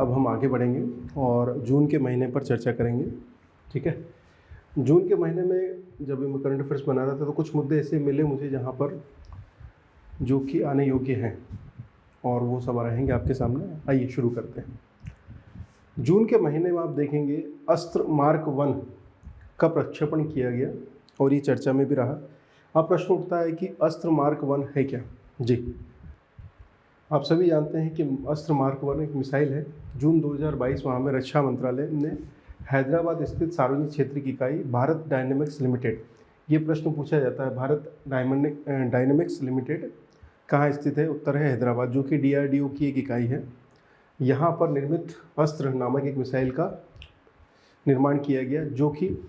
अब हम आगे बढ़ेंगे और जून के महीने पर चर्चा करेंगे। ठीक है, जून के महीने में जब मैं करंट अफेयर्स बना रहा था तो कुछ मुद्दे ऐसे मिले मुझे जहाँ पर जो कि आने योग्य हैं और वो सब रहेंगे आपके सामने। आइए शुरू करते हैं। जून के महीने में आप देखेंगे अस्त्र मार्क 1 का प्रक्षेपण किया गया और ये चर्चा में भी रहा। अब प्रश्न उठता है कि अस्त्र मार्क 1 है क्या? जी, आप सभी जानते हैं कि अस्त्र मार्क 1 एक मिसाइल है। जून 2022 माह में रक्षा मंत्रालय ने हैदराबाद स्थित सार्वजनिक क्षेत्र की इकाई भारत डायनेमिक्स लिमिटेड, ये प्रश्न पूछा जाता है, भारत डायनेमिक्स लिमिटेड कहाँ स्थित है? उत्तर है हैदराबाद, जो कि DRDO की एक इकाई है। यहाँ पर निर्मित अस्त्र नामक एक मिसाइल का निर्माण किया गया, जो कि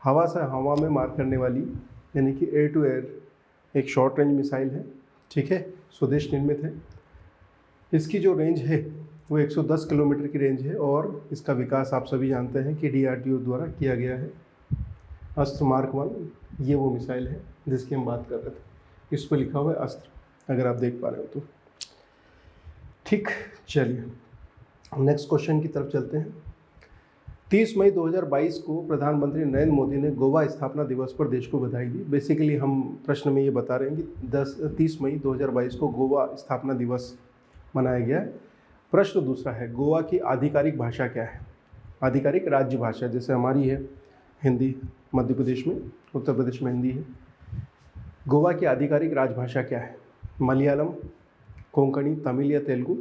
हवा से हवा में मार करने वाली, यानी कि एयर टू एयर एक शॉर्ट रेंज मिसाइल है। ठीक है, स्वदेश निर्मित है। इसकी जो रेंज है वो 110 किलोमीटर की रेंज है और इसका विकास आप सभी जानते हैं कि DRDO द्वारा किया गया है। अस्त्र मार्क 1 ये वो मिसाइल है जिसकी हम बात कर रहे थे। इस पर लिखा हुआ है अस्त्र, अगर आप देख पा रहे हो तो। ठीक, चलिए नेक्स्ट क्वेश्चन की तरफ चलते हैं। 30 मई 2022 को प्रधानमंत्री नरेंद्र मोदी ने गोवा स्थापना दिवस पर देश को बधाई दी। बेसिकली हम प्रश्न में ये बता रहे हैं कि 30 मई 2022 को गोवा स्थापना दिवस मनाया गया। प्रश्न दूसरा है, गोवा की आधिकारिक भाषा क्या है? आधिकारिक राज्य भाषा, जैसे हमारी है हिंदी, मध्य प्रदेश में, उत्तर प्रदेश में हिंदी है। गोवा की आधिकारिक राजभाषा क्या है? मलयालम, कोंकणी, तमिल या तेलुगु?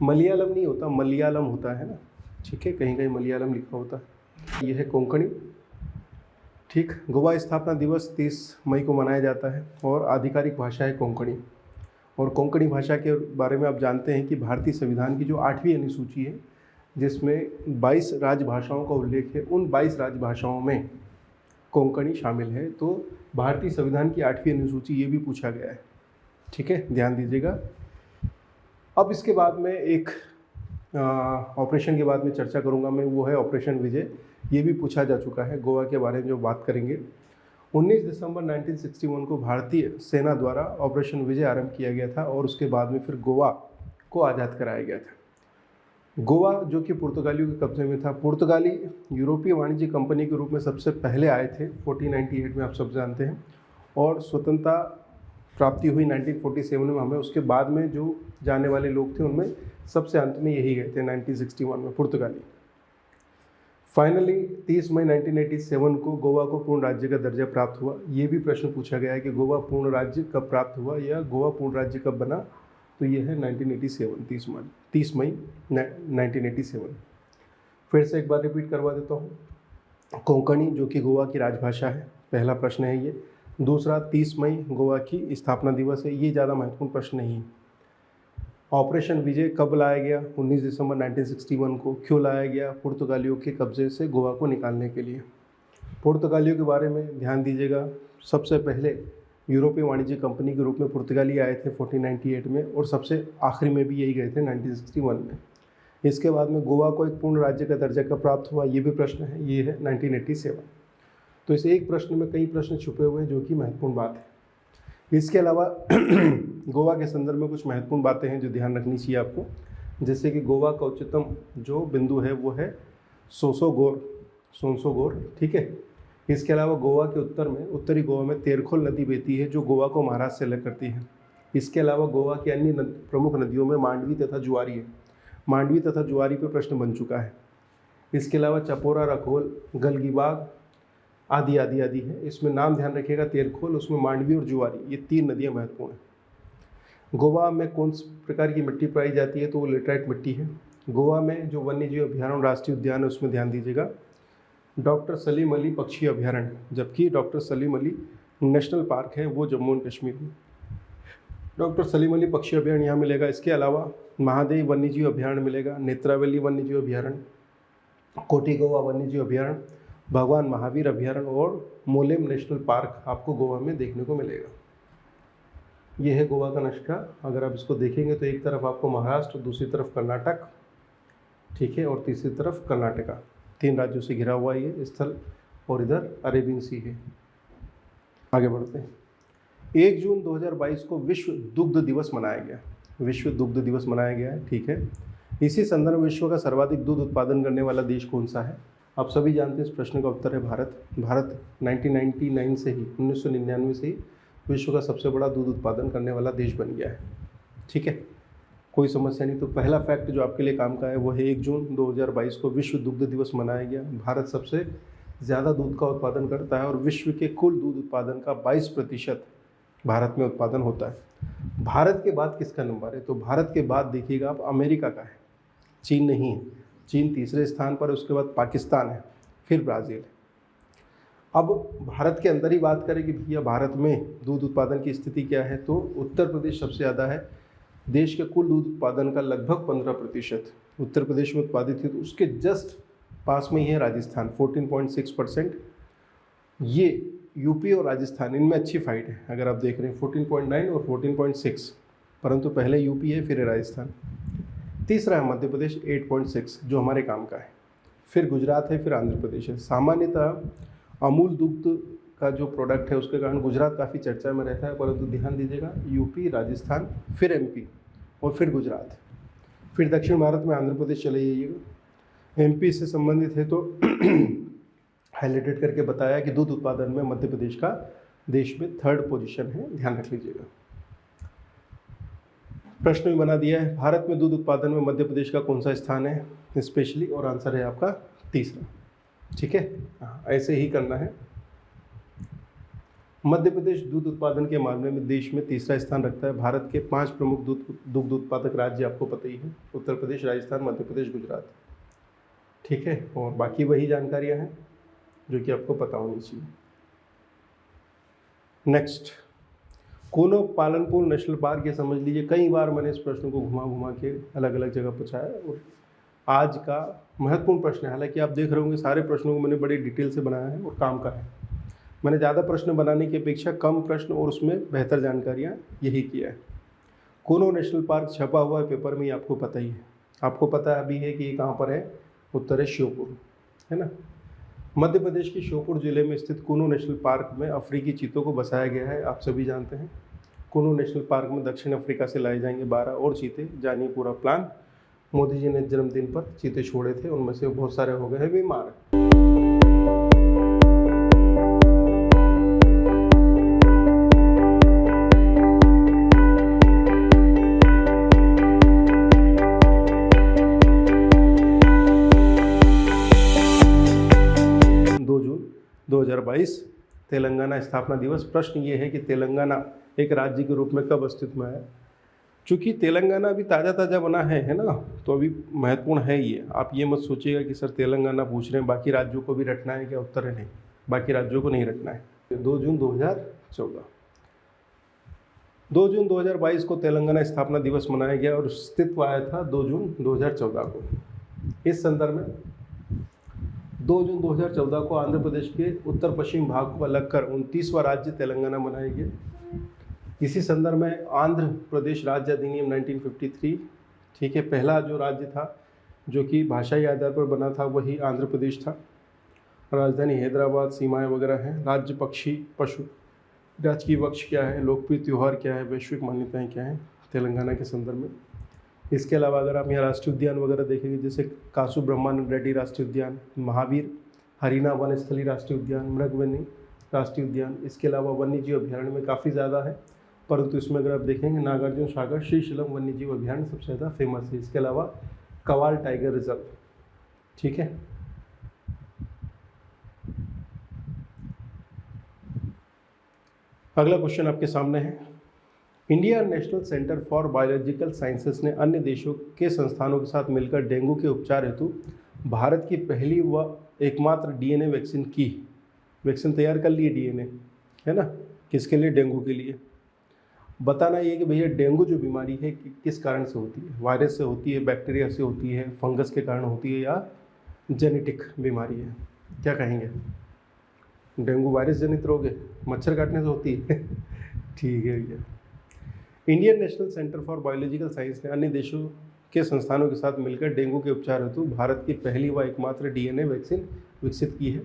मलयालम नहीं होता, मलयालम होता है ना। ठीक है, कहीं कहीं मलयालम लिखा होता है। यह है कोंकणी। ठीक, गोवा स्थापना दिवस 30 मई को मनाया जाता है और आधिकारिक भाषा है कोंकणी। और कोंकणी भाषा के बारे में आप जानते हैं कि भारतीय संविधान की जो 8वीं अनुसूची है, जिसमें 22 राजभाषाओं का उल्लेख है, उन 22 राजभाषाओं में कोंकणी शामिल है। तो भारतीय संविधान की 8वीं अनुसूची ये भी पूछा गया है। ठीक है, ध्यान दीजिएगा। अब इसके बाद में एक ऑपरेशन के बाद में चर्चा करूंगा मैं, वो है ऑपरेशन विजय। ये भी पूछा जा चुका है, गोवा के बारे में जो बात करेंगे। 19 दिसंबर 1961 को भारतीय सेना द्वारा ऑपरेशन विजय आरंभ किया गया था और उसके बाद में फिर गोवा को आज़ाद कराया गया था। गोवा जो कि पुर्तगालियों के कब्जे में था। पुर्तगाली यूरोपीय वाणिज्य कंपनी के रूप में सबसे पहले आए थे 1498 में, आप सब जानते हैं, और स्वतंत्रता प्राप्ति हुई 1947 में हमें। उसके बाद में जो जाने वाले लोग थे उनमें सबसे अंत में यही गए थे 1961 में, पुर्तगाली। फाइनली 30 मई 1987 को गोवा को पूर्ण राज्य का दर्जा प्राप्त हुआ। ये भी प्रश्न पूछा गया है कि गोवा पूर्ण राज्य कब प्राप्त हुआ या गोवा पूर्ण राज्य कब बना? तो ये है 1987, 30 मई 1987। फिर से एक बार रिपीट करवा देता हूँ। कोंकणी जो कि गोवा की राजभाषा है, पहला प्रश्न है ये। दूसरा, 30 मई गोवा की स्थापना दिवस है, ये ज़्यादा महत्वपूर्ण प्रश्न नहीं। ऑपरेशन विजय कब लाया गया? 19 दिसंबर 1961 को। क्यों लाया गया? पुर्तगालियों के कब्जे से गोवा को निकालने के लिए। पुर्तगालियों के बारे में ध्यान दीजिएगा। सबसे पहले यूरोपीय वाणिज्य कंपनी के रूप में पुर्तगाली आए थे 1498 में और सबसे आखिरी में भी यही गए थे 1961 में। इसके बाद में गोवा को एक पूर्ण राज्य का दर्जा कब प्राप्त हुआ? ये भी प्रश्न है, ये है 1987। तो इस एक प्रश्न में कई प्रश्न छुपे हुए हैं जो कि महत्वपूर्ण बात है। इसके अलावा गोवा के संदर्भ में कुछ महत्वपूर्ण बातें हैं जो ध्यान रखनी चाहिए आपको, जैसे कि गोवा का उच्चतम जो बिंदु है वो है सोंसोगोर। ठीक है, इसके अलावा गोवा के उत्तर में, उत्तरी गोवा में तेरखोल नदी बहती है जो गोवा को महाराष्ट्र से अलग करती है। इसके अलावा गोवा की अन्य प्रमुख नदियों में मांडवी तथा जुआरी है। मांडवी तथा जुआरी पर प्रश्न बन चुका है। इसके अलावा चपोरा, रखोल, गलगीबाग आदि आदि आदि है। इसमें नाम ध्यान रखिएगा, तेरखोल, उसमें मांडवी और जुआरी, ये 3 नदियाँ महत्वपूर्ण हैं। गोवा में कौन सी प्रकार की मिट्टी पाई जाती है? तो वो लेटराइट मिट्टी है। गोवा में जो वन्यजीव अभ्यारण्य राष्ट्रीय उद्यान है उसमें ध्यान दीजिएगा, डॉक्टर सलीम अली पक्षी अभ्यारण्य, जबकि doctor Salim Ali national park है वो जम्मू एंड कश्मीर में। डॉक्टर सलीम अली पक्षी अभ्यारण्य यहाँ मिलेगा। इसके अलावा महादेव वन्यजीव अभ्यारण्य मिलेगा, नेत्रावली वन्यजीव अभ्यारण्य, कोटी गोवा वन्यजीव अभ्यारण्य, भगवान महावीर अभ्यारण्य और मोलेम नेशनल पार्क आपको गोवा में देखने को मिलेगा। ये है गोवा का नक्शा। अगर आप इसको देखेंगे तो एक तरफ आपको महाराष्ट्र, दूसरी तरफ कर्नाटक, ठीक है, और तीसरी तरफ कर्नाटका, 3 राज्यों से घिरा हुआ ये स्थल, और इधर अरेबियन सी है। आगे बढ़ते हैं। 1 जून 2022 को विश्व दुग्ध दिवस मनाया गया। विश्व दुग्ध दिवस मनाया गया है, ठीक है। इसी संदर्भ में विश्व का सर्वाधिक दूध उत्पादन करने वाला देश कौन सा है? आप सभी जानते हैं इस प्रश्न का उत्तर है भारत। भारत 1999 से ही 1999 से ही विश्व का सबसे बड़ा दूध उत्पादन करने वाला देश बन गया है। ठीक है, कोई समस्या नहीं। तो पहला फैक्ट जो आपके लिए काम का है वो है 1 जून 2022 को विश्व दुग्ध दिवस मनाया गया। भारत सबसे ज़्यादा दूध का उत्पादन करता है और विश्व के कुल दूध उत्पादन का 22% भारत में उत्पादन होता है। भारत के बाद किसका नंबर है? तो भारत के बाद देखिएगा आप अमेरिका का है, चीन नहीं है। चीन तीसरे स्थान पर है, उसके बाद पाकिस्तान है, फिर ब्राज़ील है। अब भारत के अंदर ही बात करें कि भैया भारत में दूध उत्पादन की स्थिति क्या है, तो उत्तर प्रदेश सबसे ज़्यादा है। देश के कुल दूध उत्पादन का लगभग 15% उत्तर प्रदेश में उत्पादित है। तो उसके जस्ट पास में ही है राजस्थान 14.6%। ये यूपी और राजस्थान, इनमें अच्छी फाइट है। अगर आप देख रहे हैं 14.9 और 14.6, परंतु पहले यूपी है फिर है राजस्थान। तीसरा है मध्य प्रदेश 8.6 जो हमारे काम का है, फिर गुजरात है, फिर आंध्र प्रदेश है। सामान्यतः अमूल दुग्ध का जो प्रोडक्ट है उसके कारण गुजरात काफ़ी चर्चा में रहता है, परंतु ध्यान दीजिएगा यूपी, राजस्थान, फिर एमपी और फिर गुजरात, फिर दक्षिण भारत में आंध्र प्रदेश चले जाइएगा। एमपी से संबंधित है तो हाईलाइटेड करके बताया कि दूध उत्पादन में मध्य प्रदेश का देश में 3rd पोजीशन है, ध्यान रख लीजिएगा। प्रश्न भी बना दिया है, भारत में दूध उत्पादन में मध्य प्रदेश का कौन सा स्थान है स्पेशली, और आंसर है आपका तीसरा। ठीक है, ऐसे ही करना है। मध्य प्रदेश दूध उत्पादन के मामले में देश में तीसरा स्थान रखता है। भारत के 5 प्रमुख दुग्ध उत्पादक राज्य आपको पता ही है, उत्तर प्रदेश, राजस्थान, मध्य प्रदेश, गुजरात। ठीक है, और बाकी वही जानकारियां हैं जो कि आपको पता होनी चाहिए। नेक्स्ट, कोनो पालनपुर नेशनल पार्क, ये समझ लीजिए कई बार मैंने इस प्रश्न को घुमा घुमा के अलग अलग जगह पूछा है और आज का महत्वपूर्ण प्रश्न है। हालांकि आप देख रहे होंगे सारे प्रश्नों को मैंने बड़ी डिटेल से बनाया है और काम का है। मैंने ज़्यादा प्रश्न बनाने की अपेक्षा कम प्रश्न और उसमें बेहतर जानकारियाँ यही किया है। कोनो नेशनल पार्क छपा हुआ है पेपर में, आपको पता ही है। आपको पता अभी है कि ये कहाँ पर है, उत्तर है श्योपुर, है ना। मध्य प्रदेश के श्योपुर जिले में स्थित कोनो नेशनल पार्क में अफ्रीकी चीतों को बसाया गया है, आप सभी जानते हैं। कोनो नेशनल पार्क में दक्षिण अफ्रीका से लाए जाएंगे 12 और चीते, जानिए पूरा प्लान। मोदी जी ने जन्मदिन पर चीते छोड़े थे, उनमें से बहुत सारे हो गए हैं बीमार। 2022 तेलंगाना स्थापना दिवस। प्रश्न ये है कि तेलंगाना एक राज्य के रूप में कब अस्तित्व में आया। चूँकि तेलंगाना अभी ताज़ा बना है ना, तो अभी महत्वपूर्ण है ये। आप ये मत सोचिएगा कि सर तेलंगाना पूछ रहे हैं, बाकी राज्यों को भी रटना है क्या, उत्तर है नहीं, बाकी राज्यों को नहीं रटना है। 2 जून 2014, 2 जून 2022 को तेलंगाना स्थापना दिवस मनाया गया और अस्तित्व आया था 2 जून 2014 को। इस संदर्भ में 2 जून 2014 को आंध्र प्रदेश के उत्तर पश्चिम भाग को अलग कर 29वां राज्य तेलंगाना बनाया गया। इसी संदर्भ में आंध्र प्रदेश राज्य अधिनियम 1953, ठीक है, पहला जो राज्य था जो कि भाषाई आधार पर बना था वही आंध्र प्रदेश था। राजधानी हैदराबाद, सीमाएं वगैरह हैं। राज्य, पक्षी, पशु, राजकीय वृक्ष क्या है, लोकप्रिय त्यौहार क्या है, वैश्विक मान्यताएं क्या हैं तेलंगाना के संदर्भ में। इसके अलावा अगर आप यहाँ राष्ट्रीय उद्यान वगैरह देखेंगे, जैसे कासु ब्रह्मानंद रेड्डी राष्ट्रीय उद्यान, महावीर हरिना वनस्थली राष्ट्रीय उद्यान, मृगवनी राष्ट्रीय उद्यान। इसके अलावा वन्यजीव अभ्यारण्य में काफ़ी ज़्यादा है, परंतु इसमें अगर आप देखेंगे नागार्जुन सागर श्रीशैलम वन्यजीव अभ्यारण्य सबसे ज़्यादा फेमस है। इसके अलावा कवाल टाइगर रिजर्व, ठीक है। अगला क्वेश्चन आपके सामने है, India national centre for biological sciences ने अन्य देशों के संस्थानों के साथ मिलकर डेंगू के उपचार हेतु भारत की पहली व एकमात्र डीएनए वैक्सीन तैयार कर ली है। डीएनए है ना, किसके लिए, डेंगू के लिए। बताना ये कि भैया डेंगू जो बीमारी है किस कारण से होती है, वायरस से होती है, बैक्टीरिया से होती है, फंगस के कारण होती है या जेनेटिक बीमारी है, क्या कहेंगे। डेंगू वायरस जनित रोग है, मच्छर काटने से होती है ठीक है भैया। Indian national centre for biological science ने अन्य देशों के संस्थानों के साथ मिलकर डेंगू के उपचार हेतु भारत की पहली व एकमात्र डीएनए वैक्सीन विकसित की है।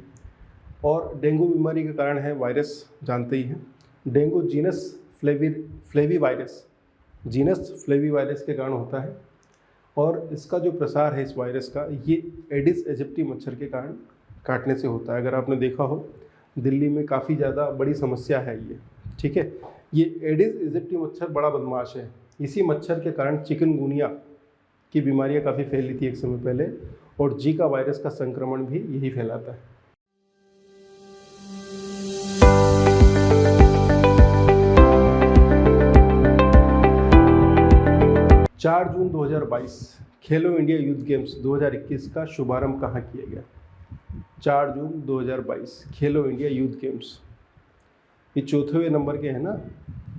और डेंगू बीमारी का कारण है वायरस, जानते ही हैं। डेंगू जीनस फ्लेवी वायरस के कारण होता है और इसका जो प्रसार है इस वायरस का, ये एडिस एजिप्टी मच्छर के कारण काटने से होता है। अगर आपने देखा हो, दिल्ली में काफ़ी ज़्यादा बड़ी समस्या है ये, ठीक है। ये एडिस एजिप्टी मच्छर बड़ा बदमाश है। इसी मच्छर के कारण चिकनगुनिया की बीमारियां काफ़ी फैली थी एक समय पहले, और जीका वायरस का संक्रमण भी यही फैलाता है। 4 जून 2022 खेलो इंडिया यूथ गेम्स 2021 का शुभारंभ कहाँ किया गया? 4 जून 2022 खेलो इंडिया यूथ गेम्स, ये चौथे नंबर के हैं ना,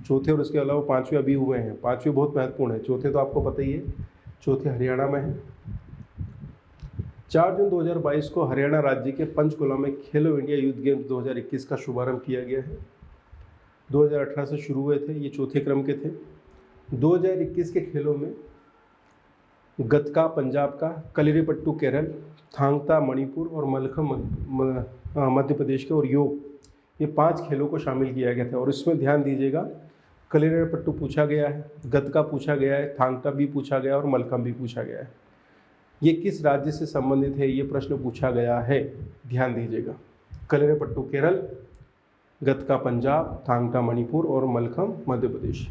चौथे, और इसके अलावा 5वें अभी हुए हैं। 5वें बहुत महत्वपूर्ण है, चौथे तो आपको पता ही है, चौथे हरियाणा में है। 4 जून 2022 को हरियाणा राज्य के पंचकुला में खेलो इंडिया यूथ गेम्स 2021 का शुभारंभ किया गया है। 2018 से शुरू हुए थे, ये चौथे क्रम के थे। 2021 के खेलों में गतका पंजाब का, कलिरीपट्टू केरल, थांगता मणिपुर और मलखम मध्य प्रदेश के, और योग, ये 5 खेलों को शामिल किया गया था। और इसमें ध्यान दीजिएगा, कलिरीपट्टू पूछा गया है, गतका पूछा गया है, थांगता भी पूछा गया और मलखम भी पूछा गया है। ये किस राज्य से संबंधित है, ये प्रश्न पूछा गया है, ध्यान दीजिएगा। कलिरीपट्टू केरल, गतका पंजाब, थांगता मणिपुर और मलखम मध्य प्रदेश।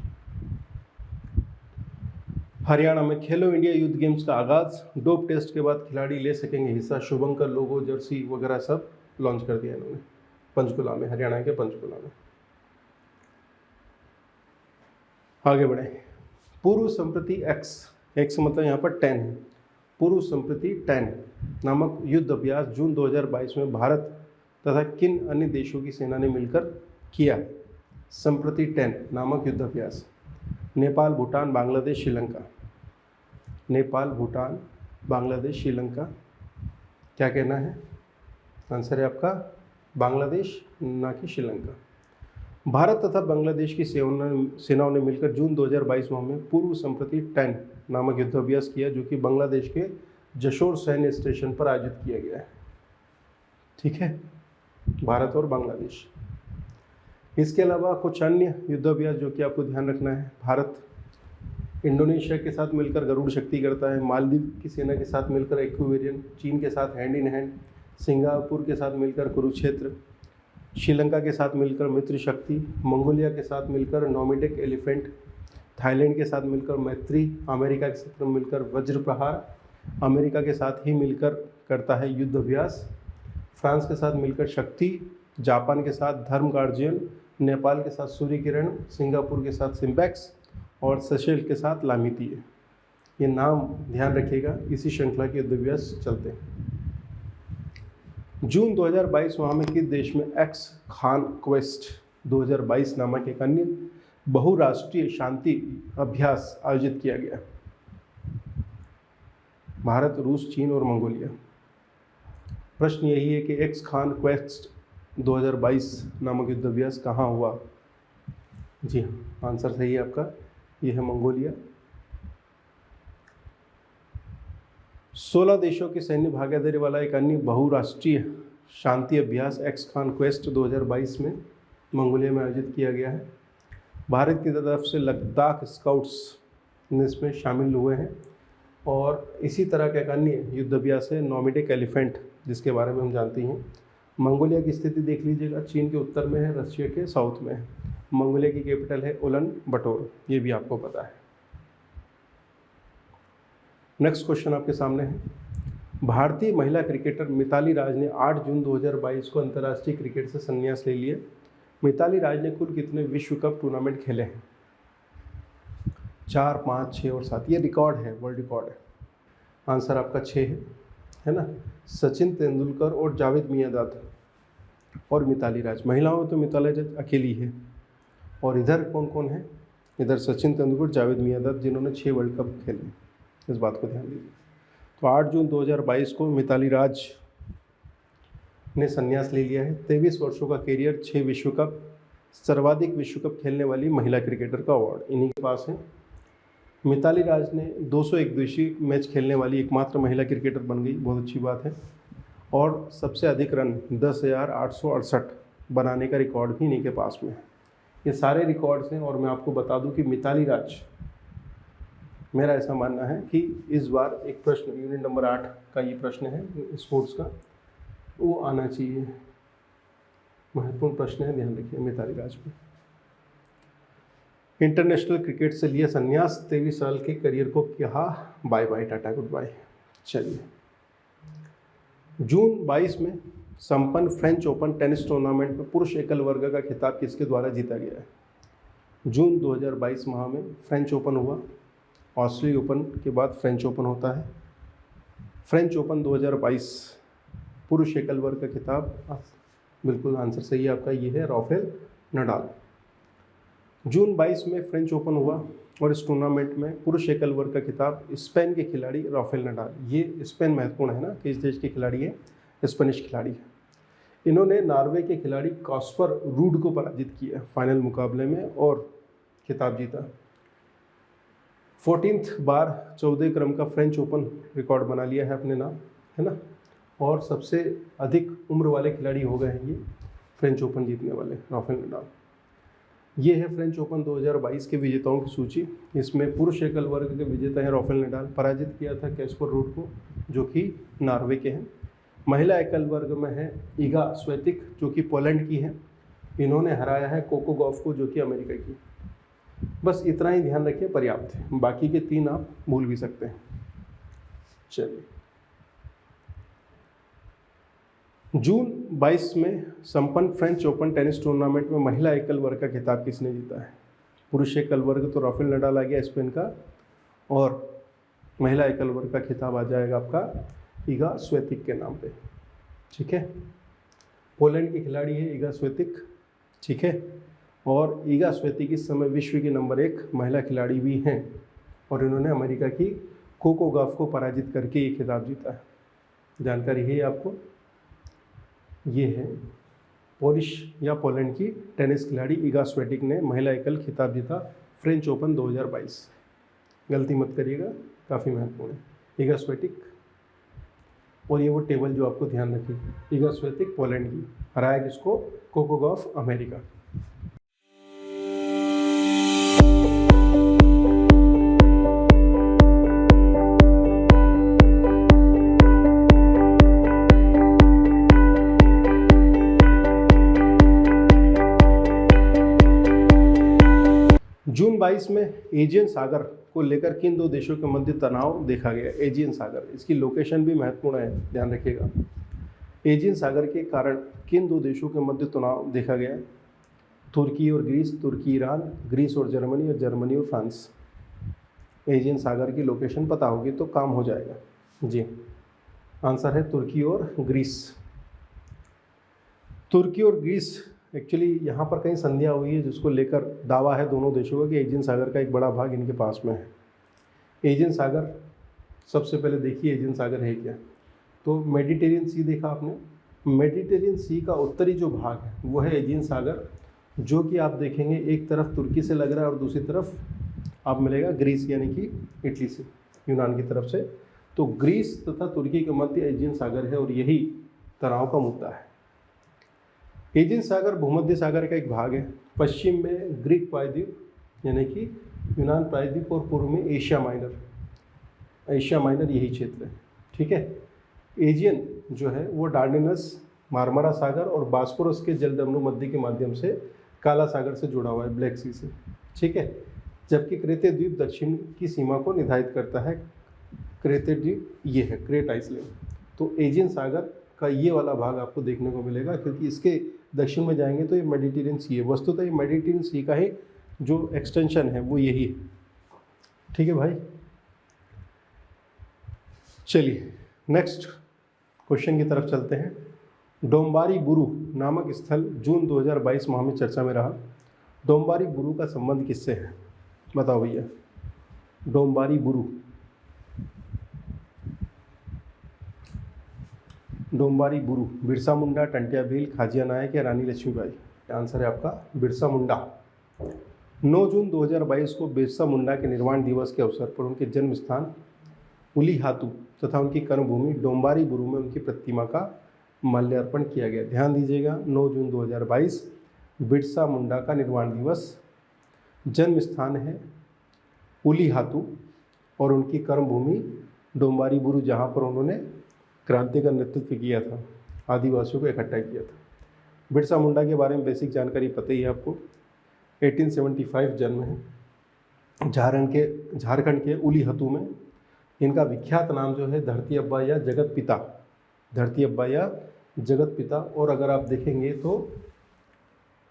हरियाणा में खेलो इंडिया यूथ गेम्स का आगाज, डोप टेस्ट के बाद खिलाड़ी ले सकेंगे हिस्सा। शुभंकर लोगो, जर्सी वगैरह सब लॉन्च कर दिया इन्होंने पंचकुला में, हरियाणा के पंचकुला में। आगे बढ़े। पूर्व संप्रति एक्स मतलब यहाँ पर 10 है, पूर्व संप्रति 10 नामक युद्ध अभ्यास जून 2022 में भारत तथा किन अन्य देशों की सेना ने मिलकर किया? संप्रति 10 नामक युद्ध अभ्यास, नेपाल, भूटान, बांग्लादेश, श्रीलंका। नेपाल, भूटान, बांग्लादेश, श्रीलंका। क्या कहना है? आंसर है आपका बांग्लादेश, ना कि श्रीलंका। भारत तथा बांग्लादेश की सेनाओं ने मिलकर जून 2022 माह में पूर्व संप्रति 10 नामक युद्धाभ्यास किया, जो कि बांग्लादेश के जशोर सैन्य स्टेशन पर आयोजित किया गया है। ठीक है, भारत और बांग्लादेश। इसके अलावा कुछ अन्य युद्धाभ्यास जो कि आपको ध्यान रखना है। भारत इंडोनेशिया के साथ मिलकर गरुड़ शक्ति करता है, मालदीव की सेना के साथ मिलकर एक्विवेरियन, चीन के साथ हैंड इन हैंड, सिंगापुर के साथ मिलकर कुरुक्षेत्र, श्रीलंका के साथ मिलकर मित्र शक्ति, मंगोलिया के साथ मिलकर नोमिडिक एलिफेंट, थाईलैंड के साथ मिलकर मैत्री, अमेरिका के साथ मिलकर वज्र प्रहार, अमेरिका के साथ ही मिलकर करता है युद्ध अभ्यास, फ्रांस के साथ मिलकर शक्ति, जापान के साथ धर्म गार्जियन, नेपाल के साथ सूर्य किरण, सिंगापुर के साथ सिम्पैक्स और सेशेल्स के साथ लामितीय। ये नाम ध्यान रखिएगा, इसी श्रृंखला के युद्ध अभ्यास चलते हैं। जून 2022 माह में किस देश में एक्स खान क्वेस्ट 2022 नामक एक अन्य बहुराष्ट्रीय शांति अभ्यास आयोजित किया गया? भारत, रूस, चीन और मंगोलिया। प्रश्न यही है कि एक्स खान क्वेस्ट 2022 नामक युद्ध अभ्यास कहाँ हुआ? जी हाँ, आंसर सही है आपका, यह है मंगोलिया। 16 देशों की सैन्य भागीदारी वाला एक अन्य बहुराष्ट्रीय शांति अभ्यास एक्स खान क्वेस्ट 2022 में मंगोलिया में आयोजित किया गया है। भारत की तरफ से लद्दाख स्काउट्स इसमें शामिल हुए हैं। और इसी तरह का एक अन्य युद्ध अभ्यास है नोमिडिक एलिफेंट, जिसके बारे में हम जानते हैं। मंगोलिया की स्थिति देख लीजिएगा, चीन के उत्तर में है, रशिया के साउथ में है। मंगोलिया की कैपिटल है उलन बटोर, ये भी आपको पता है। नेक्स्ट क्वेश्चन आपके सामने है। भारतीय महिला क्रिकेटर मिताली राज ने 8 जून 2022 को अंतर्राष्ट्रीय क्रिकेट से संन्यास ले लिया। मिताली राज ने कुल कितने विश्व कप टूर्नामेंट खेले हैं? 4, 5, 6 और 7। ये रिकॉर्ड है, वर्ल्ड रिकॉर्ड है। आंसर आपका 6 है ना। सचिन तेंदुलकर और जावेद मियांदाद और मिताली राज। महिलाओं में तो मिताली राज अकेली है। और इधर कौन कौन है? इधर सचिन तेंदुलकर, जावेद मियांदाद, जिन्होंने 6 वर्ल्ड कप खेले। इस बात को ध्यान दीजिए। तो 8 जून 2022 को मिताली राज ने संन्यास ले लिया है। 23 वर्षों का करियर, 6 विश्व कप, सर्वाधिक विश्व कप खेलने वाली महिला क्रिकेटर का अवार्ड इन्हीं के पास है। मिताली राज ने 201 दिवसीय मैच खेलने वाली एकमात्र महिला क्रिकेटर बन गई, बहुत अच्छी बात है। और सबसे अधिक रन 10,868 बनाने का रिकॉर्ड भी इन्हीं के पास में है। ये सारे रिकॉर्ड्स हैं। और मैं आपको बता दूं कि मिताली राज मेरा ऐसा मानना है कि इस बार एक प्रश्न यूनिट नंबर 8 का ये प्रश्न है स्पोर्ट्स का, वो आना चाहिए। महत्वपूर्ण प्रश्न है, ध्यान रखिए। मिताली राजपूत इंटरनेशनल क्रिकेट से लिया संन्यास, 23 साल के करियर को कहा bye bye, tata good bye. चलिए, जून 22 में संपन्न फ्रेंच ओपन टेनिस टूर्नामेंट में पुरुष एकल वर्ग का खिताब किसके द्वारा जीता गया है? जून 2022 माह में फ्रेंच ओपन हुआ। ऑस्ट्रेलिया ओपन के बाद फ्रेंच ओपन होता है। फ्रेंच ओपन 2022 पुरुष एकल वर्ग का खिताब, बिल्कुल आंसर सही है आपका, ये है राफेल नडाल। जून 22 में फ्रेंच ओपन हुआ और इस टूर्नामेंट में पुरुष एकल वर्ग का खिताब स्पेन के खिलाड़ी राफेल नडाल, ये स्पेन महत्वपूर्ण है ना कि इस देश के खिलाड़ी है, स्पेनिश खिलाड़ी है। इन्होंने नॉर्वे के खिलाड़ी कास्पर रूड को पराजित किया फाइनल मुकाबले में और खिताब जीता। 14th बार 14 क्रम का फ्रेंच ओपन रिकॉर्ड बना लिया है अपने नाम, है ना, और सबसे अधिक उम्र वाले खिलाड़ी हो गए हैं ये फ्रेंच ओपन जीतने वाले राफेल नडाल। ये है फ्रेंच ओपन 2022 के विजेताओं की सूची। इसमें पुरुष एकल वर्ग के विजेता हैं राफेल नडाल, पराजित किया था कैस्पर रूड को जो कि नॉर्वे के हैं। महिला एकल वर्ग में है इगा स्वेतिक जो कि पोलैंड की है, इन्होंने हराया है कोको गॉफ को जो कि अमेरिका की। बस इतना ही ध्यान रखिए, पर्याप्त है, बाकी के 3 आप भूल भी सकते हैं। चलिए, जून 22 में संपन्न फ्रेंच ओपन टेनिस टूर्नामेंट में महिला एकल वर्ग का खिताब किसने जीता है? पुरुष एकल वर्ग तो राफेल नडाल आ गया स्पेन का, और महिला एकल वर्ग का खिताब आ जाएगा आपका इगा स्वेतिक के नाम पे, ठीक है। पोलैंड की खिलाड़ी है इगा स्वेतिक, ठीक है, और इगा स्वेतिक इस समय विश्व की नंबर 1 महिला खिलाड़ी भी हैं और इन्होंने अमेरिका की कोको गॉफ को पराजित करके ये खिताब जीता है। जानकारी है आपको? ये है पोलिश या पोलैंड की टेनिस खिलाड़ी इगा स्वेतिक ने महिला एकल खिताब जीता फ्रेंच ओपन 2022। गलती मत करिएगा, काफ़ी महत्वपूर्ण है इगा स्वेतिक। और ये वो टेबल जो आपको ध्यान रखिए, इगा स्वेतिक पोलैंड की, हराया किसको? Coco Gauff America. जून 22 में एजियन सागर को लेकर किन 2 देशों के मध्य तनाव देखा गया? एजियन सागर, इसकी लोकेशन भी महत्वपूर्ण है, ध्यान रखिएगा। एजियन सागर के कारण किन 2 देशों के मध्य तनाव देखा गया? तुर्की और ग्रीस, तुर्की ईरान, ग्रीस और जर्मनी और फ्रांस। एजियन सागर की लोकेशन पता होगी तो काम हो जाएगा जी। आंसर है तुर्की और ग्रीस। तुर्की और ग्रीस एक्चुअली यहाँ पर कहीं संधियाँ हुई है जिसको लेकर दावा है दोनों देशों का कि एजियन सागर का एक बड़ा भाग इनके पास में है। एजियन सागर, सबसे पहले देखिए एजियन सागर है क्या। तो मेडिटेरियन सी देखा आपने, मेडिटेरियन सी का उत्तरी जो भाग है वो है एजियन सागर, जो कि आप देखेंगे एक तरफ तुर्की से लग रहा है और दूसरी तरफ आप मिलेगा ग्रीस यानी कि इटली से, यूनान की तरफ से। तो ग्रीस तथा तुर्की के मध्य एजियन सागर है और यही तनाव का मुद्दा है। एजियन सागर भूमध्य सागर का एक भाग है। पश्चिम में ग्रीक प्रायद्वीप यानी कि यूनान प्रायद्वीप और पूर्व में एशिया माइनर यही क्षेत्र है, ठीक है। एजियन जो है वो डार्डेनस, मार्मरा सागर और बास्पोरस के जलदमनु मध्य के माध्यम से काला सागर से जुड़ा हुआ है, ब्लैक सी से, ठीक है। जबकि क्रेते द्वीप दक्षिण की सीमा को निर्धारित करता है। क्रेते द्वीप ये है, क्रेट आइसलैंड। तो एजियन सागर का ये वाला भाग आपको देखने को मिलेगा, क्योंकि इसके दक्षिण में जाएंगे तो ये मेडिटेरियन सी है। वस्तुतः ये मेडिटेरियन सी का ही जो एक्सटेंशन है वो यही है, ठीक है भाई। चलिए नेक्स्ट क्वेश्चन की तरफ चलते हैं। डोम्बारी बुरु नामक स्थल जून 2022 माह में चर्चा में रहा। डोम्बारी बुरु का संबंध किससे है? बताओ भैया। डोम्बारी बुरु, डोम्बारी बुरु बिरसा मुंडा, टंटिया भील, खाजिया नायक या रानी लक्ष्मीबाई? आंसर है आपका बिरसा मुंडा। 9 जून 2022 को बिरसा मुंडा के निर्वाण दिवस के अवसर पर उनके जन्म स्थान उलीहातू तथा उनकी कर्मभूमि डोम्बारी बुरु में उनकी प्रतिमा का माल्यार्पण किया गया। ध्यान दीजिएगा, 9 जून 2022 बिरसा मुंडा का निर्वाण दिवस, जन्म स्थान है उलीहातू और उनकी कर्मभूमि डोंबारी बुरु, जहाँ पर उन्होंने क्रांति का नेतृत्व किया था, आदिवासियों को इकट्ठा किया था। बिरसा मुंडा के बारे में बेसिक जानकारी पता ही है आपको। 1875 जन्म है, झारखंड के उलीहतू में। इनका विख्यात नाम जो है धरती अब्बा या जगत पिता, धरती अब्बा या जगत पिता। और अगर आप देखेंगे तो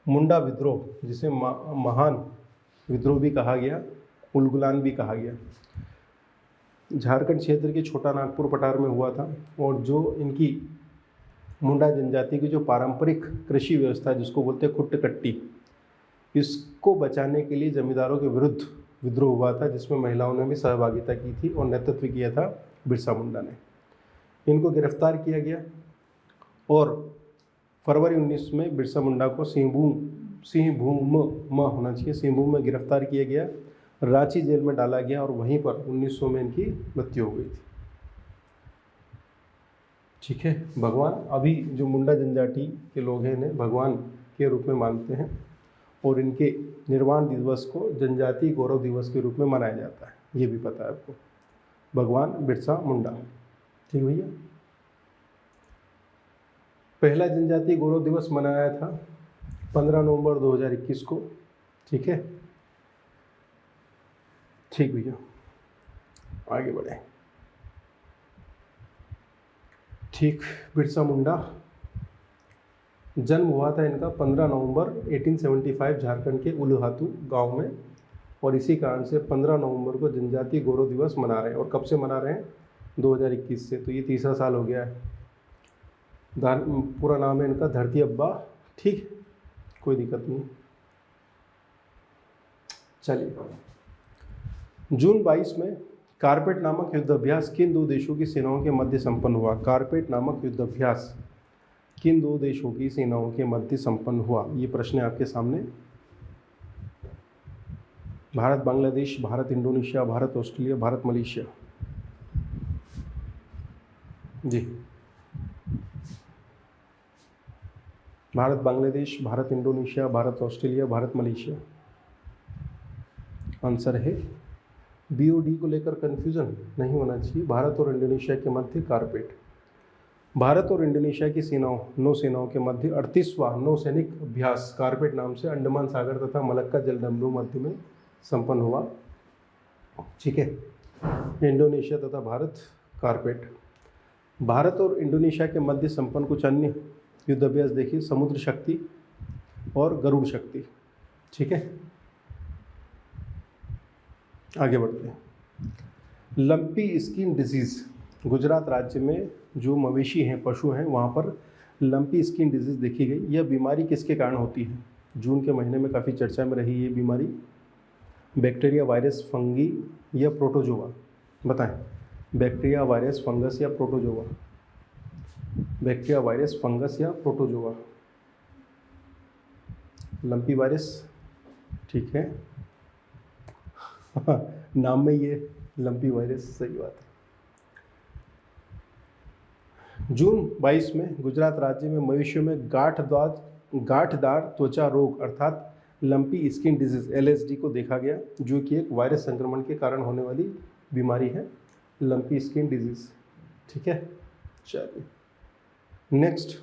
मुंडा विद्रोह, जिसे महान विद्रोह भी कहा गया, उलगुलान भी कहा गया, झारखंड क्षेत्र के छोटा नागपुर पठार में हुआ था। और जो इनकी मुंडा जनजाति की जो पारंपरिक कृषि व्यवस्था है, जिसको बोलते हैं खुट्ट-कट्टी, इसको बचाने के लिए जमींदारों के विरुद्ध विद्रोह हुआ था, जिसमें महिलाओं ने भी सहभागिता की थी और नेतृत्व किया था बिरसा मुंडा ने। इनको गिरफ्तार किया गया और फरवरी 19 में बिरसा मुंडा को सिंहभूम होना चाहिए, सिंहभूम में गिरफ्तार किया गया, रांची जेल में डाला गया और वहीं पर 1900 में इनकी मृत्यु हो गई थी। ठीक है, भगवान, अभी जो मुंडा जनजाति के लोग हैं इन्हें भगवान के रूप में मानते हैं और इनके निर्वाण दिवस को जनजाति गौरव दिवस के रूप में मनाया जाता है, ये भी पता है आपको। भगवान बिरसा मुंडा, ठीक भैया। पहला जनजाति गौरव दिवस मनाया था 15 नवंबर 2021 को। ठीक है, ठीक भैया, आगे बढ़े। ठीक, बिरसा मुंडा जन्म हुआ था इनका 15 नवंबर 1875 झारखंड के उलीहतू गांव में। और इसी कारण से 15 नवंबर को जनजाति गौरव दिवस मना रहे हैं। और कब से मना रहे हैं? 2021 से। तो ये तीसरा साल हो गया है। पूरा नाम है इनका धरती अब्बा। ठीक, कोई दिक्कत नहीं। चलिए, जून 22 में कारपेट नामक युद्धाभ्यास किन दो देशों की सेनाओं के मध्य संपन्न हुआ? कारपेट नामक युद्धाभ्यास किन दो देशों की सेनाओं के मध्य संपन्न हुआ? ये प्रश्न है आपके सामने। Bharat Bangladesh, Bharat Indonesia, Bharat Australia, Bharat Malaysia. जी, Bharat Bangladesh, Bharat Indonesia, Bharat Australia, Bharat Malaysia. Answer है BOD को लेकर कंफ्यूजन नहीं होना चाहिए। भारत और इंडोनेशिया के मध्य कारपेट। भारत और इंडोनेशिया की नौसेनाओं के मध्य 38वां नौसैनिक अभ्यास कारपेट नाम से अंडमान सागर तथा मलक्का जलडंबू मध्य में संपन्न हुआ। ठीक है, इंडोनेशिया तथा भारत कारपेट। भारत और इंडोनेशिया के मध्य संपन्न कुछ अन्य युद्धाभ्यास देखिए, समुद्र शक्ति और गरुड़ शक्ति। ठीक है, आगे बढ़ते हैं। लंपी स्किन डिजीज़, गुजरात राज्य में जो मवेशी हैं, पशु हैं, वहाँ पर लंपी स्किन डिजीज़ देखी गई। यह बीमारी किसके कारण होती है? जून के महीने में काफ़ी चर्चा में रही ये बीमारी। बैक्टीरिया, वायरस, फंगी या प्रोटोजोआ? बताएं, बैक्टीरिया, वायरस, फंगस या प्रोटोजोआ? बैक्टीरिया, वायरस, फंगस या प्रोटोजोआ? Lumpy virus. ठीक है, नाम में ये लंपी वायरस, सही बात है। जून 22 में गुजरात राज्य में मवेशियों में गांठदार त्वचा रोग अर्थात लंपी स्किन डिजीज LSD को देखा गया, जो कि एक वायरस संक्रमण के कारण होने वाली बीमारी है, लंपी स्किन डिजीज। ठीक है, चलिए नेक्स्ट।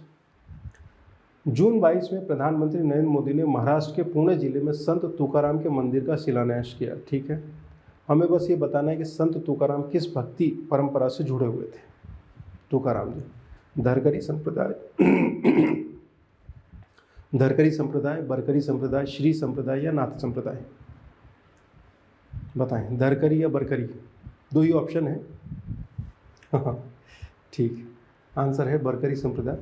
जून 22 में प्रधानमंत्री नरेंद्र मोदी ने महाराष्ट्र के पुणे जिले में संत तुकाराम के मंदिर का शिलान्यास किया। ठीक है, हमें बस ये बताना है कि संत तुकाराम किस भक्ति परंपरा से जुड़े हुए थे। तुकाराम जी धरकरी संप्रदाय, धरकरी संप्रदाय, बरकरी संप्रदाय, श्री संप्रदाय या नाथ संप्रदाय? बताएं, धरकरी या बरकरी? दो ही ऑप्शन है। ठीक, आंसर है बरकरी संप्रदाय।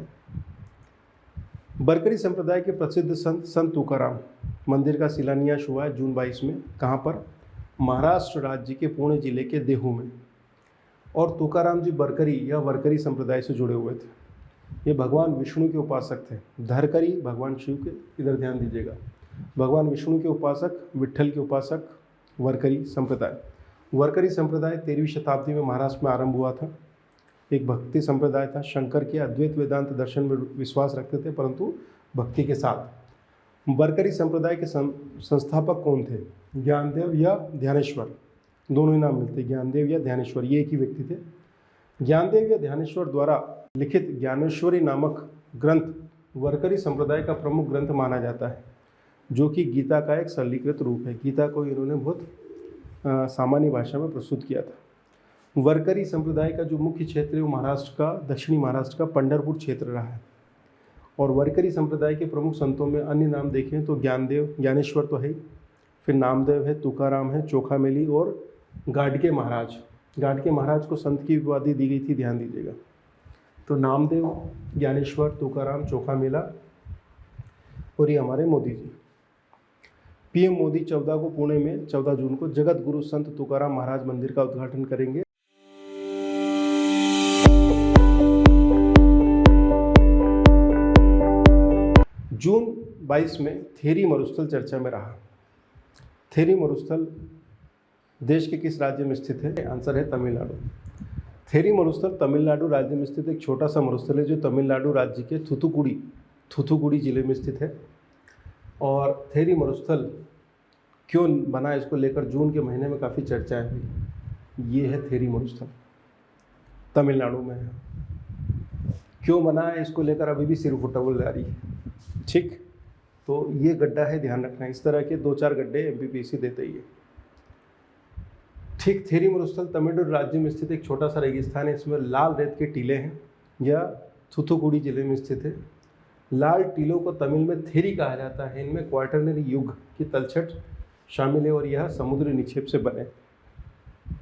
बरकरी संप्रदाय के प्रसिद्ध संत तुकाराम मंदिर का शिलान्यास हुआ है जून 22 में। कहाँ पर? महाराष्ट्र राज्य के पुणे जिले के देहू में। और तुकाराम जी बरकरी या वरकरी संप्रदाय से जुड़े हुए थे। ये भगवान विष्णु के उपासक थे। धरकरी भगवान शिव के, इधर ध्यान दीजिएगा, भगवान विष्णु के उपासक, विट्ठल के उपासक, वरकरी संप्रदाय। वरकरी संप्रदाय 13वीं शताब्दी में महाराष्ट्र में आरंभ हुआ था। एक भक्ति संप्रदाय था। शंकर के अद्वैत वेदांत दर्शन में विश्वास रखते थे, परंतु भक्ति के साथ। बरकरी संप्रदाय के संस्थापक कौन थे? ज्ञानदेव या ध्यानेश्वर? दोनों ही नाम मिलते हैं, ज्ञानदेव या ध्यानेश्वर, ये एक ही व्यक्ति थे। ज्ञानदेव या ध्यानेश्वर द्वारा लिखित ज्ञानेश्वरी नामक ग्रंथ वारकरी संप्रदाय का प्रमुख ग्रंथ माना जाता है, जो कि गीता का एक सरलीकृत रूप है। गीता को इन्होंने बहुत सामान्य भाषा में प्रस्तुत किया था। वारकरी संप्रदाय का जो मुख्य क्षेत्र है वो महाराष्ट्र का, दक्षिणी महाराष्ट्र का पंढरपुर क्षेत्र रहा है। और वारकरी संप्रदाय के प्रमुख संतों में अन्य नाम देखें तो ज्ञानदेव, ज्ञानेश्वर तो है ही, फिर नामदेव है, तुकाराम है, चोखामेली और गाडगे महाराज। गाडगे महाराज को संत की उपाधि दी गई थी, ध्यान दीजिएगा। तो नामदेव, ज्ञानेश्वर, तुकाराम, चोखामेला और ये हमारे मोदी जी। पीएम मोदी 14 को पुणे में 14 जून को जगत गुरु संत तुकाराम महाराज मंदिर का उद्घाटन करेंगे। जून 22 में थेरी मरुस्थल चर्चा में रहा। थेरी मरुस्थल देश के किस राज्य में स्थित है? आंसर है तमिलनाडु। थेरी मरुस्थल तमिलनाडु राज्य में स्थित एक छोटा सा मरुस्थल है जो तमिलनाडु राज्य के थूथुकुडी जिले में स्थित है। और थेरी मरुस्थल क्यों बना, इसको लेकर जून के महीने में काफ़ी चर्चाएं हुई। ये है थेरी मरुस्थल, तमिलनाडु में है। क्यों बना है इसको लेकर अभी भी सिर फुटबॉल जारी है। ठीक, तो ये गड्ढा है, ध्यान रखना। इस तरह के 2-4 गड्ढे एमपीपीएससी देते ही है। ठीक, थेरी मरुस्थल तमिलनाडु राज्य में स्थित एक छोटा सा रेगिस्तान है। इसमें लाल रेत के टीले हैं, यह थूथुकुडी जिले में स्थित है। लाल टीलों को तमिल में थेरी कहा जाता है। इनमें क्वार्टरनरी युग की तलछट शामिल है और यह समुद्री निक्षेप से बने।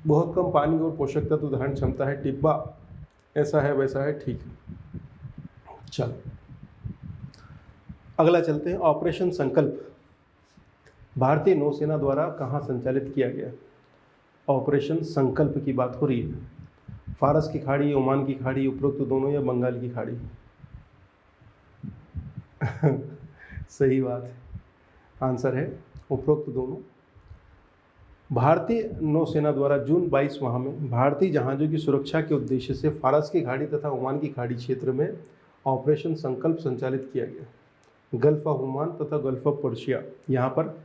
बहुत कम पानी और पोषक तत्व धारण क्षमता है। टिब्बा ऐसा है वैसा है। ठीक, चल अगला चलते हैं। ऑपरेशन संकल्प भारतीय नौसेना द्वारा कहाँ संचालित किया गया? ऑपरेशन संकल्प की बात हो रही है। फारस की खाड़ी, ओमान की खाड़ी, उपरोक्त दोनों, या बंगाल की खाड़ी? सही बात है, आंसर है उपरोक्त दोनों। भारतीय नौसेना द्वारा जून 22 माह में भारतीय जहाज़ों की सुरक्षा के उद्देश्य से फारस की खाड़ी तथा ओमान की खाड़ी क्षेत्र में ऑपरेशन संकल्प संचालित किया गया। गल्फ ऑफ ओमान तथा गल्फ ऑफ पर्शिया, यहाँ पर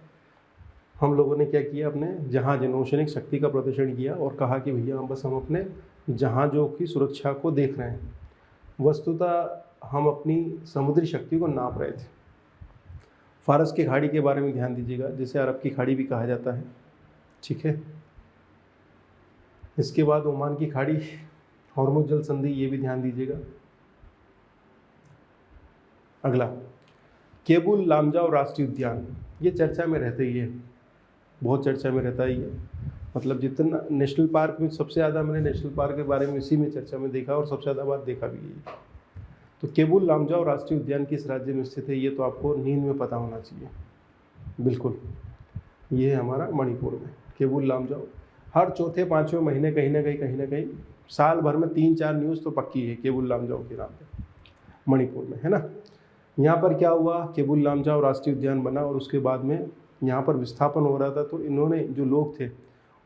हम लोगों ने क्या किया, अपने जहाज नौसैनिक शक्ति का प्रदर्शन किया और कहा कि भैया बस हम अपने जहाज़ों की सुरक्षा को देख रहे हैं। वस्तुतः हम अपनी समुद्री शक्ति को नाप रहे थे। फारस की खाड़ी के बारे में ध्यान दीजिएगा, जिसे अरब की खाड़ी भी कहा जाता है। ठीक है, इसके बाद ओमान की खाड़ी, हॉर्मुज़ जल संधि, ये भी ध्यान दीजिएगा। अगला, केबुल लामजाओ राष्ट्रीय उद्यान, ये चर्चा में रहते ही है, बहुत चर्चा में रहता ही है। मतलब जितना नेशनल पार्क में, सबसे ज़्यादा मैंने नेशनल पार्क के बारे में इसी में चर्चा में देखा और सबसे ज़्यादा बार देखा भी है। तो केबुल लामजाओ राष्ट्रीय उद्यान किस राज्य में स्थित है? ये तो आपको नींद में पता होना चाहिए। बिल्कुल, ये है हमारा मणिपुर में केबुल लामजाओ। हर चौथे 5वें महीने कहीं ना कहीं साल भर में 3-4 न्यूज़ तो पक्की है केबुल लामजाओ के नाम पे, मणिपुर में, है ना। यहाँ पर क्या हुआ, केबुल लामजाओ राष्ट्रीय उद्यान बना और उसके बाद में यहाँ पर विस्थापन हो रहा था। तो इन्होंने, जो लोग थे,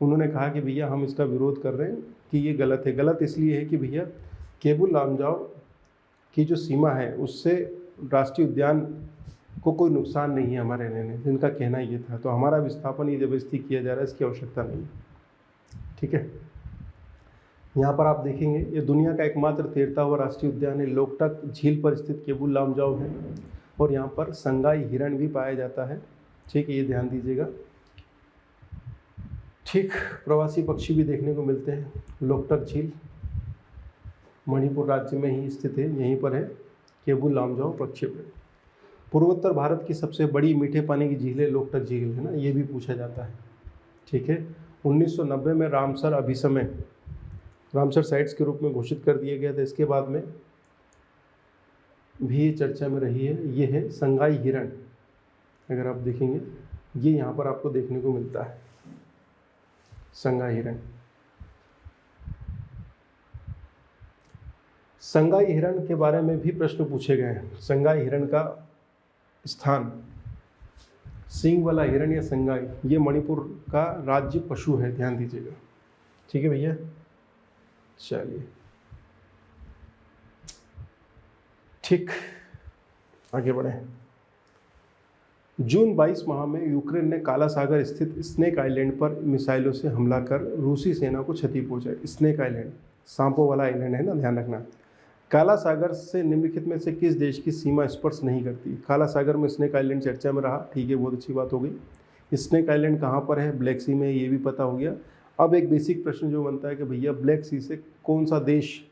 उन्होंने कहा कि भैया हम इसका विरोध कर रहे हैं कि ये गलत है। गलत इसलिए है कि भैया केबुल लामजाओ की जो सीमा है उससे राष्ट्रीय उद्यान को कोई नुकसान नहीं है हमारे रहने, जिनका कहना ये था। तो हमारा विस्थापन ये जबरदस्ती किया जा रहा है, इसकी आवश्यकता नहीं है। ठीक है, यहाँ पर आप देखेंगे ये दुनिया का एकमात्र तैरता हुआ राष्ट्रीय उद्यान है। लोकटक झील पर स्थित केबुल लामजाओ है और यहाँ पर संगाई हिरण भी पाया जाता है। ठीक है, ये ध्यान दीजिएगा। ठीक, प्रवासी पक्षी भी देखने को मिलते हैं। लोकटक झील मणिपुर राज्य में ही स्थित है, यहीं पर है केबुल लामजाओ प्रक्षेपण। पूर्वोत्तर भारत की सबसे बड़ी मीठे पानी की झील है लोकटक झील, है ना, ये भी पूछा जाता है। ठीक है, 1990 में रामसर अभिसमय, रामसर साइट्स के रूप में घोषित कर दिया गया था। इसके बाद में भी ये चर्चा में रही है। ये है संगाई हिरण, अगर आप देखेंगे ये यहाँ पर आपको देखने को मिलता है, संगाई हिरण। संगाई हिरण के बारे में भी प्रश्न पूछे गए हैं। संगाई हिरण का स्थान, सींग वाला हिरण या संगाई, ये मणिपुर का राज्य पशु है, ध्यान दीजिएगा। ठीक है भैया, चलिए ठीक, आगे बढ़े। जून 22 माह में यूक्रेन ने काला सागर स्थित स्नेक आइलैंड पर मिसाइलों से हमला कर रूसी सेना को क्षति पहुंचाई। स्नेक आइलैंड सांपों वाला आइलैंड है ना, ध्यान रखना। काला सागर से निम्नलिखित में से किस देश की सीमा स्पर्श नहीं करती? काला सागर में स्नेक आइलैंड चर्चा में रहा, ठीक है, बहुत अच्छी बात हो गई। स्नेक आइलैंड कहाँ पर है? ब्लैक सी में, ये भी पता हो गया। अब एक बेसिक प्रश्न जो बनता है कि भैया ब्लैक सी से कौन सा देश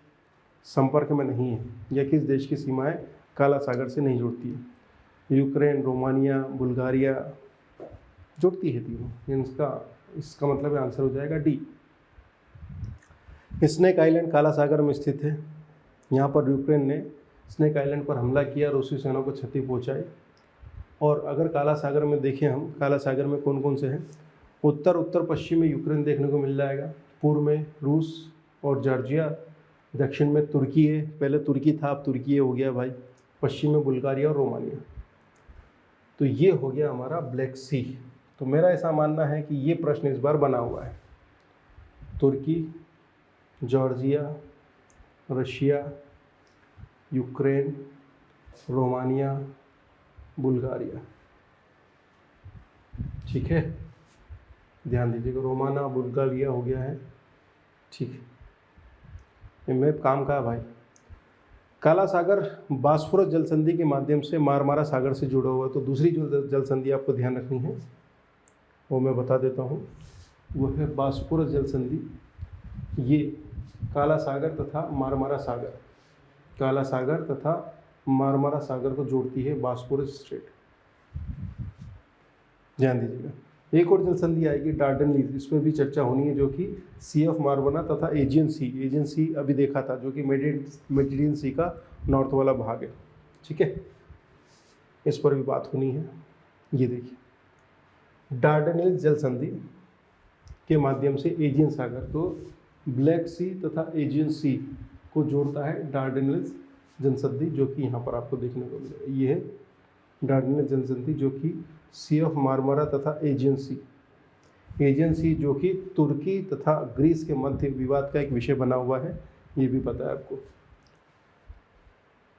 संपर्क में नहीं है, या किस देश की सीमाएं काला सागर से नहीं जुड़ती है? यूक्रेन, रोमानिया, बुल्गारिया जुड़ती है तीनों। इसका मतलब आंसर हो जाएगा डी। स्नेक आइलैंड काला सागर में स्थित है। यहाँ पर यूक्रेन ने स्नेक आइलैंड पर हमला किया, रूसी सेना को क्षति पहुँचाई। और अगर काला सागर में देखें हम, काला सागर में कौन कौन से हैं? उत्तर पश्चिम में यूक्रेन देखने को मिल जाएगा, पूर्व में रूस और जॉर्जिया, दक्षिण में तुर्की है, पहले तुर्की था अब तुर्की हो गया भाई, पश्चिम में बुल्गारिया और रोमानिया। तो ये हो गया हमारा ब्लैक सी। तो मेरा ऐसा मानना है कि ये प्रश्न इस बार बना हुआ है। Turkey, Georgia, Russia, Ukraine, Romania, Bulgaria, ठीक है, ध्यान दीजिएगा। रोमाना बुल्गारिया हो गया है, ठीक है। मैं काम का भाई। काला सागर बास्फोरस जल संधि के माध्यम से मारमारा सागर से जुड़ा हुआ है। तो दूसरी जो जल संधि आपको ध्यान रखनी है वो मैं बता देता हूँ, वो है बास्फोरस जल संधि। ये काला सागर तथा मारमारा सागर, काला सागर तथा मारमारा सागर को जोड़ती है बास्फोरस स्ट्रेट, ध्यान दीजिएगा। एक और जल संधि आएगी डार्डेनलीज, इसमें भी चर्चा होनी है, जो कि सी ऑफ मारमारा तथा एजियन सी अभी देखा था, जो कि मेडिटेरियन सी का नॉर्थ वाला भाग है, ठीक है, इस पर भी बात होनी है। ये देखिए डार्डेनलीज जल संधि के माध्यम से एजियन सागर, तो ब्लैक सी तथा एजियन सी को जोड़ता है डार्डेनलीज जल संधि, जो कि यहाँ पर आपको देखने को मिलेगा। ये है डार्डेनलीज जल संधि, जो कि सी ऑफ मारमारा तथा एजियन सी जो कि तुर्की तथा ग्रीस के मध्य विवाद का एक विषय बना हुआ है, ये भी पता है आपको,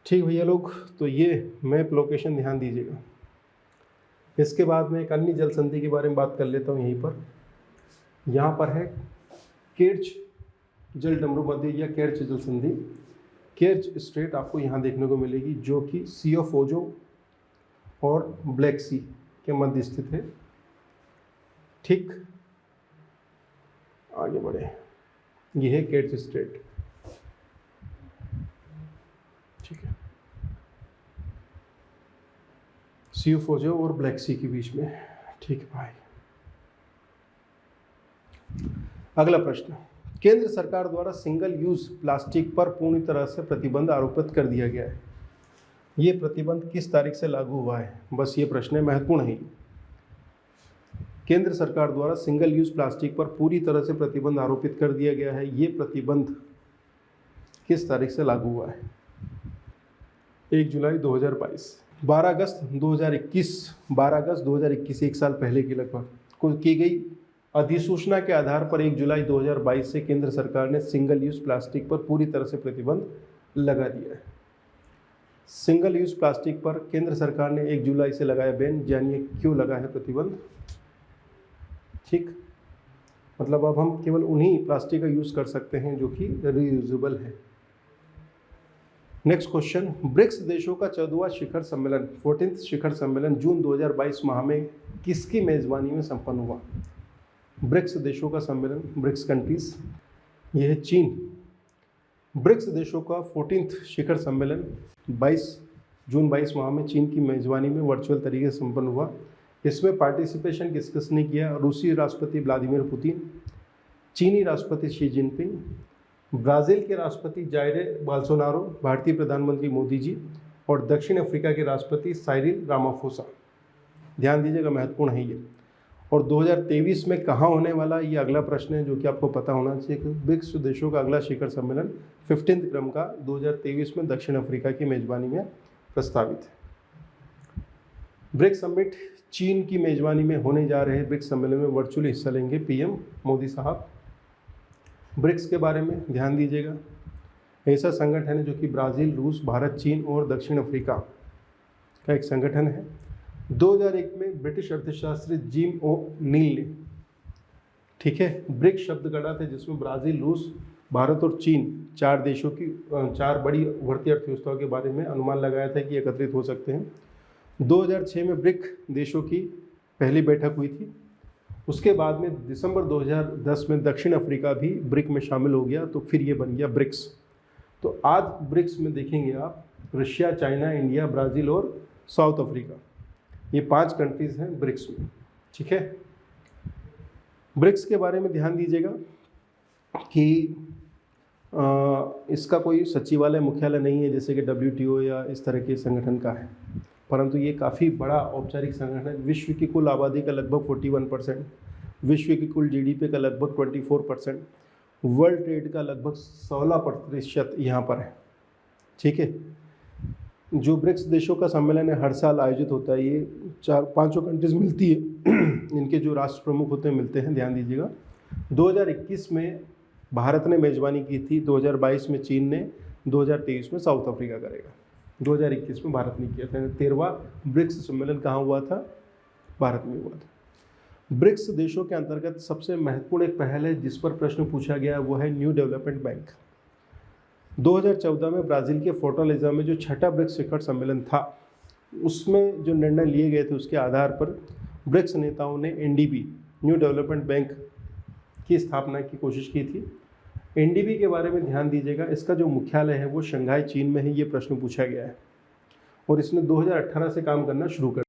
ठीक भैया लोग। तो ये मैप लोकेशन ध्यान दीजिएगा। इसके बाद में एक अन्य जल संधि के बारे में बात कर लेता हूँ। यहीं पर, यहाँ पर है केर्च जल डमरू मध्य या केर्च जल संधि। केर्च स्ट्रेट आपको यहाँ देखने को मिलेगी, जो कि सी ऑफ ओजो और ब्लैक सी के मध्य स्थित है, ठीक। आगे बढ़े, यह है केर्च स्ट्रेट, ठीक है, सी ऑफ ओजो और ब्लैक सी के बीच में, ठीक है भाई। अगला प्रश्न, केंद्र सरकार द्वारा सिंगल यूज प्लास्टिक पर पूरी तरह से प्रतिबंध आरोपित कर दिया गया है। ये प्रतिबंध किस तारीख से लागू हुआ है? बस ये प्रश्न है, महत्वपूर्ण है। केंद्र सरकार द्वारा सिंगल यूज प्लास्टिक पर पूरी तरह से प्रतिबंध आरोपित कर दिया गया है। ये प्रतिबंध किस तारीख से लागू हुआ है? 1 जुलाई 2022, 12 अगस्त 2021, एक साल पहले की लगभग को की गई अधिसूचना के आधार पर 1 जुलाई 2022 से केंद्र सरकार ने सिंगल यूज प्लास्टिक पर पूरी तरह से प्रतिबंध लगा दिया है। सिंगल यूज प्लास्टिक पर केंद्र सरकार ने 1 जुलाई से लगाया बैन। जानिए क्यों लगा है प्रतिबंध, ठीक। मतलब अब हम केवल उन्हीं प्लास्टिक का यूज़ कर सकते हैं जो कि रीयूजेबल है। नेक्स्ट क्वेश्चन, ब्रिक्स देशों का 14वां शिखर सम्मेलन 14th शिखर सम्मेलन जून 2022 माह में किसकी मेज़बानी में संपन्न हुआ? ब्रिक्स देशों का सम्मेलन, ब्रिक्स कंट्रीज, यह है चीन। ब्रिक्स देशों का 14th शिखर सम्मेलन जून 22 माह में चीन की मेज़बानी में वर्चुअल तरीके से संपन्न हुआ। इसमें पार्टिसिपेशन किसने किया? रूसी राष्ट्रपति व्लादिमीर पुतिन, चीनी राष्ट्रपति शी जिनपिंग, ब्राज़ील के राष्ट्रपति जाइर बोल्सोनारो, भारतीय प्रधानमंत्री मोदी जी और दक्षिण अफ्रीका के राष्ट्रपति साइरिल रामाफोसा। ध्यान दीजिएगा, महत्वपूर्ण है ये। और 2023 में कहाँ होने वाला, ये अगला प्रश्न है जो कि आपको पता होना चाहिए। ब्रिक्स देशों का अगला शिखर सम्मेलन 15th क्रम का 2023 में दक्षिण अफ्रीका की मेज़बानी में प्रस्तावित है। ब्रिक्स समिट चीन की मेज़बानी में होने जा रहे ब्रिक्स सम्मेलन में वर्चुअली हिस्सा लेंगे पीएम मोदी साहब। ब्रिक्स के बारे में ध्यान दीजिएगा, ऐसा संगठन है जो कि ब्राज़ील, रूस, भारत, चीन और दक्षिण अफ्रीका का एक संगठन है। 2001 में ब्रिटिश अर्थशास्त्री जिम ओ नील ने, ठीक है, ब्रिक्स शब्द गढ़ा थे, जिसमें ब्राज़ील, रूस, भारत और चीन 4 देशों की 4 बड़ी उभरती अर्थव्यवस्थाओं के बारे में अनुमान लगाया था कि एकत्रित हो सकते हैं। 2006 में ब्रिक देशों की पहली बैठक हुई थी। उसके बाद में दिसंबर 2010 में दक्षिण अफ्रीका भी ब्रिक में शामिल हो गया, तो फिर ये बन गया ब्रिक्स। तो आज ब्रिक्स में देखेंगे आप रशिया, चाइना, इंडिया, ब्राज़ील और साउथ अफ्रीका, ये 5 कंट्रीज़ हैं ब्रिक्स में, ठीक है। ब्रिक्स के बारे में ध्यान दीजिएगा कि इसका कोई सचिवालय, मुख्यालय नहीं है जैसे कि WTO या इस तरह के संगठन का है, परंतु ये काफ़ी बड़ा औपचारिक संगठन है। विश्व की कुल आबादी का लगभग 41%, विश्व की कुल GDP का लगभग 24%, वर्ल्ड ट्रेड का लगभग 16% यहाँ पर है, ठीक है। जो ब्रिक्स देशों का सम्मेलन है हर साल आयोजित होता है, ये 4-5 कंट्रीज मिलती है, इनके जो राष्ट्र प्रमुख होते हैं मिलते हैं, ध्यान दीजिएगा। 2021 में भारत ने मेज़बानी की थी, 2022 में चीन ने, 2023 में साउथ अफ्रीका करेगा। 2021 में भारत ने किया था। 13वां ब्रिक्स सम्मेलन कहाँ हुआ था? भारत में हुआ था। ब्रिक्स देशों के अंतर्गत सबसे महत्वपूर्ण एक पहल है जिस पर प्रश्न पूछा गया, वो है न्यू डेवलपमेंट बैंक। 2014 में ब्राज़ील के फोर्टालेज़ा में जो 6ठा ब्रिक्स शिखर सम्मेलन था, उसमें जो निर्णय लिए गए थे उसके आधार पर ब्रिक्स नेताओं ने NDB, न्यू डेवलपमेंट बैंक की स्थापना की कोशिश की थी। NDB के बारे में ध्यान दीजिएगा, इसका जो मुख्यालय है वो शंघाई, चीन में है। ये प्रश्न पूछा गया है और इसने 2018 से काम करना शुरू कर